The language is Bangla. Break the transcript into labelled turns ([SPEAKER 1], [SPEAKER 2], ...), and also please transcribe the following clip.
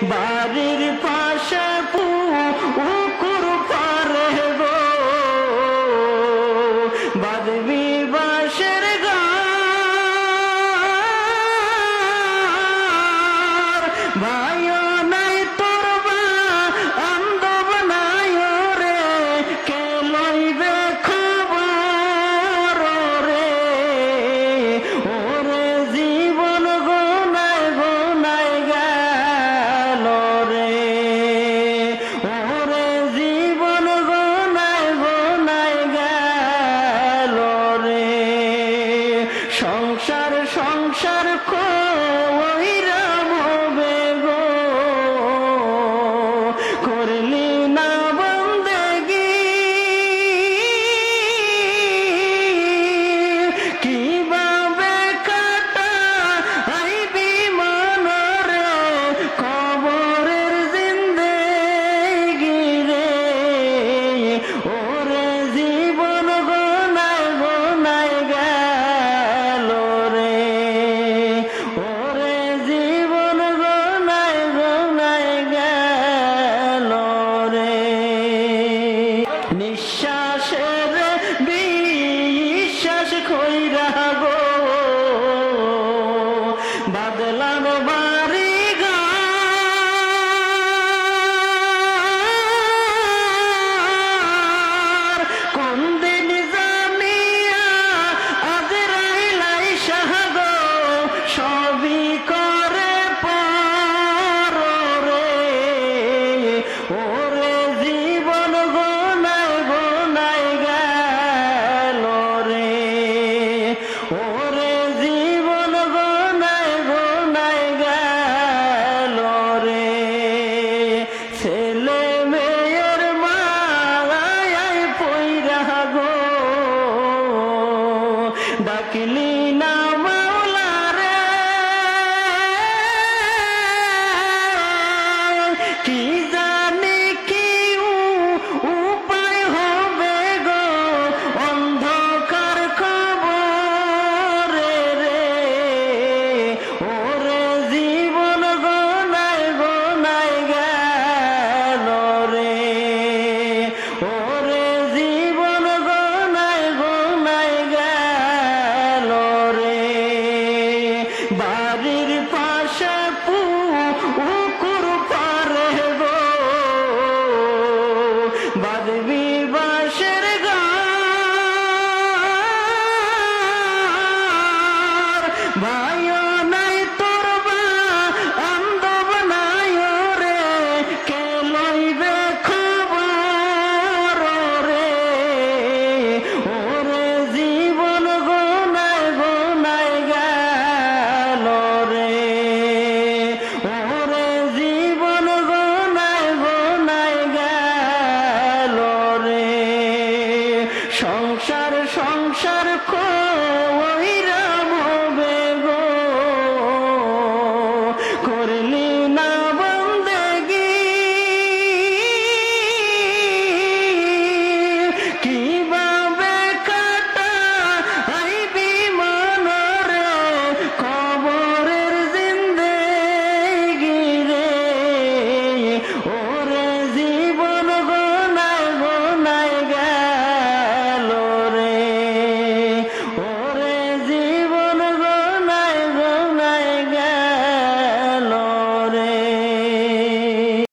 [SPEAKER 1] বাড়ির পাশে পুকুর পারে গো বাঁধবি বাঁশের ঘর ভাইও নাই তোর বান্ধব নাই রে কে লইবে খবর রে ওরে জীবন গোনায় গোনায় গেল রে ওরে জীবন গোনায় গোনায় গেল রে সংসার সংসার কইরা হবে গো করলি না বন্দেগি কিভাবে কাটা আইবি মনরে কবরের জিন্দেগি রে ওরে জীবন গোনায় গোনায় গেল রে ওরে জীবন গোনায় গোনায় গেল রে নিঃশ্বাসের বিশ্বাস কইরা গো বাদলাম বাড়ি ঘর কোন দিন জানিয়া আজরাইলাই সাহাগো সবই করে পার রে ওরে জীবন গোনায় গোনায় গেল রে ওরে জীবন গোনায় গোনায় গেল রে ছেলে মেয়ের মালায় পইরা গো ডাকলি না মাওলা রে কি